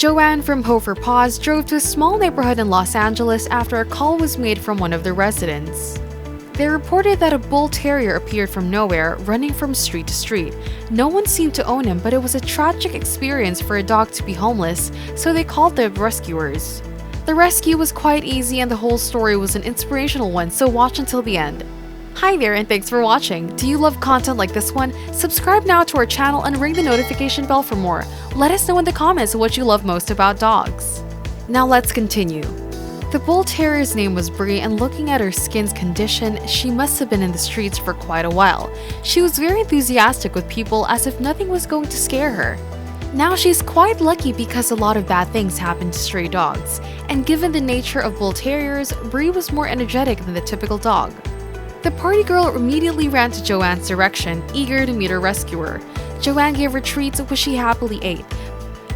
Joanne from Paws drove to a small neighborhood in Los Angeles after a call was made from one of the residents. They reported that a bull terrier appeared from nowhere, running from street to street. No one seemed to own him, but it was a tragic experience for a dog to be homeless, so they called the rescuers. The rescue was quite easy and the whole story was an inspirational one, so watch until the end. Hi there and thanks for watching. Do you love content like this one? Subscribe now to our channel and ring the notification bell for more. Let us know in the comments what you love most about dogs. Now let's continue. The bull terrier's name was Brie, and looking at her skin's condition, she must have been in the streets for quite a while. She was very enthusiastic with people as if nothing was going to scare her. Now she's quite lucky because a lot of bad things happen to stray dogs, and given the nature of bull terriers, Brie was more energetic than the typical dog. The party girl immediately ran to Joanne's direction, eager to meet her rescuer. Joanne gave her treats, which she happily ate.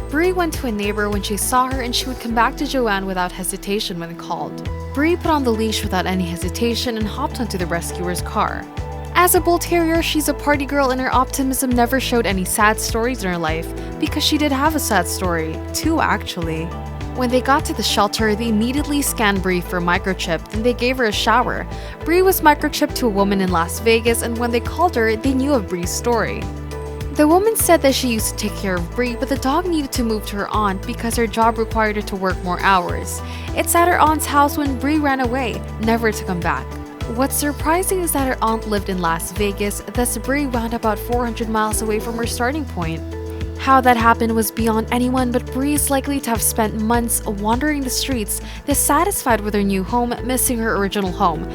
Brie went to a neighbor when she saw her, and she would come back to Joanne without hesitation when called. Brie put on the leash without any hesitation and hopped onto the rescuer's car. As a bull terrier, she's a party girl, and her optimism never showed any sad stories in her life, because she did have a sad story, two actually. When they got to the shelter, they immediately scanned Brie for microchip, then they gave her a shower. Brie was microchipped to a woman in Las Vegas, and when they called her, they knew of Brie's story. The woman said that she used to take care of Brie, but the dog needed to move to her aunt because her job required her to work more hours. It's at her aunt's house when Brie ran away, never to come back. What's surprising is that her aunt lived in Las Vegas, thus Brie wound about 400 miles away from her starting point. How that happened was beyond anyone, but Brie is likely to have spent months wandering the streets, dissatisfied with her new home, missing her original home.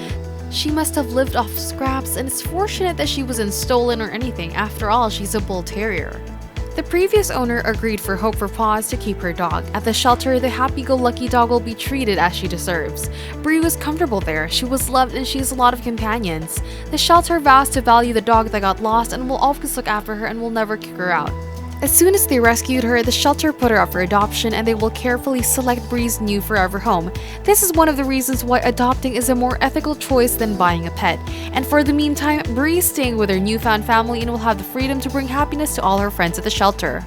She must have lived off scraps, and it's fortunate that she wasn't stolen or anything. After all, she's a bull terrier. The previous owner agreed for Paws to keep her dog. At the shelter, the happy-go-lucky dog will be treated as she deserves. Brie was comfortable there, she was loved, and she has a lot of companions. The shelter vows to value the dog that got lost and will always look after her and will never kick her out. As soon as they rescued her, the shelter put her up for adoption, and they will carefully select Brie's new forever home. This is one of the reasons why adopting is a more ethical choice than buying a pet. And for the meantime, Brie is staying with her newfound family and will have the freedom to bring happiness to all her friends at the shelter.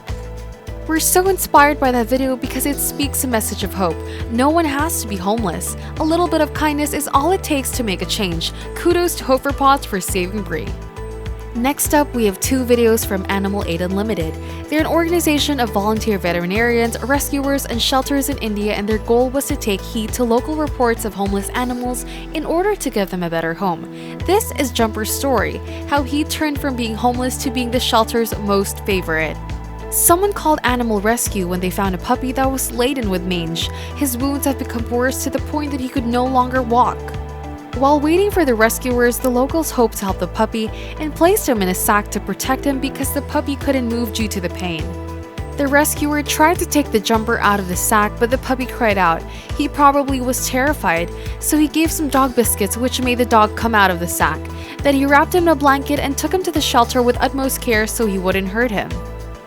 We're so inspired by that video because it speaks a message of hope. No one has to be homeless. A little bit of kindness is all it takes to make a change. Kudos to Paws for saving Brie. Next up, we have two videos from Animal Aid Unlimited. They're an organization of volunteer veterinarians, rescuers, and shelters in India, and their goal was to take heed to local reports of homeless animals in order to give them a better home. This is Jumper's story, how he turned from being homeless to being the shelter's most favorite. Someone called Animal Rescue when they found a puppy that was laden with mange. His wounds have become worse to the point that he could no longer walk. While waiting for the rescuers, the locals hoped to help the puppy and placed him in a sack to protect him because the puppy couldn't move due to the pain. The rescuer tried to take the Jumper out of the sack, but the puppy cried out. He probably was terrified, so he gave some dog biscuits, which made the dog come out of the sack. Then he wrapped him in a blanket and took him to the shelter with utmost care so he wouldn't hurt him.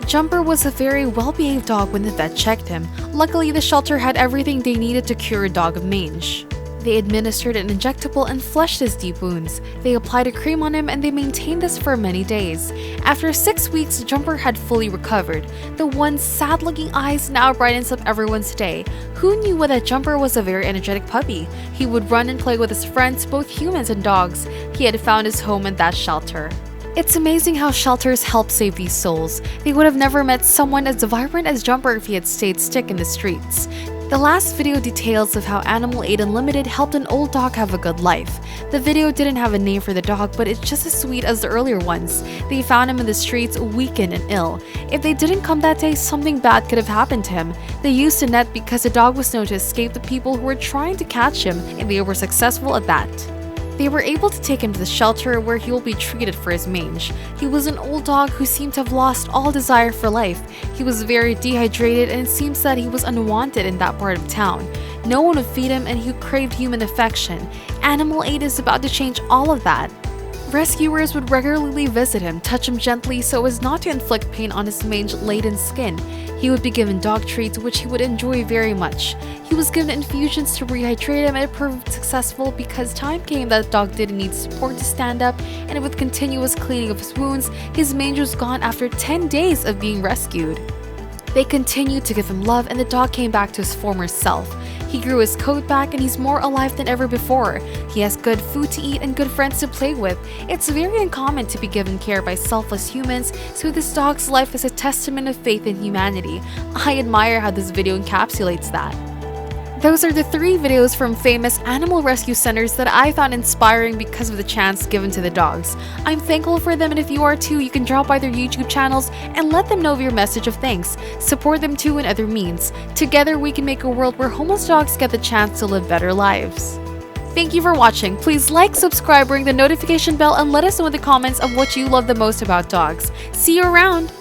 Jumper was a very well-behaved dog when the vet checked him. Luckily, the shelter had everything they needed to cure a dog of mange. They administered an injectable and flushed his deep wounds. They applied a cream on him and they maintained this for many days. After 6 weeks, Jumper had fully recovered. The once sad-looking eyes now brightens up everyone's day. Who knew that Jumper was a very energetic puppy? He would run and play with his friends, both humans and dogs. He had found his home in that shelter. It's amazing how shelters help save these souls. They would have never met someone as vibrant as Jumper if he had stayed stuck in the streets. The last video details of how Animal Aid Unlimited helped an old dog have a good life. The video didn't have a name for the dog, but it's just as sweet as the earlier ones. They found him in the streets, weakened and ill. If they didn't come that day, something bad could have happened to him. They used a net because the dog was known to escape the people who were trying to catch him, and they were successful at that. They were able to take him to the shelter where he will be treated for his mange. He was an old dog who seemed to have lost all desire for life. He was very dehydrated, and it seems that he was unwanted in that part of town. No one would feed him, and he craved human affection. Animal Aid is about to change all of that. Rescuers would regularly visit him, touch him gently so as not to inflict pain on his mange-laden skin. He would be given dog treats, which he would enjoy very much. He was given infusions to rehydrate him, and it proved successful because time came that the dog didn't need support to stand up, and with continuous cleaning of his wounds, his mange was gone after 10 days of being rescued. They continued to give him love, and the dog came back to his former self. He grew his coat back and he's more alive than ever before. He has good food to eat and good friends to play with. It's very uncommon to be given care by selfless humans, so this dog's life is a testament of faith in humanity. I admire how this video encapsulates that. Those are the 3 videos from famous animal rescue centers that I found inspiring because of the chance given to the dogs. I'm thankful for them, and if you are too, you can drop by their YouTube channels and let them know of your message of thanks. Support them too in other means. Together we can make a world where homeless dogs get the chance to live better lives. Thank you for watching. Please like, subscribe, ring the notification bell, and let us know in the comments of what you love the most about dogs. See you around!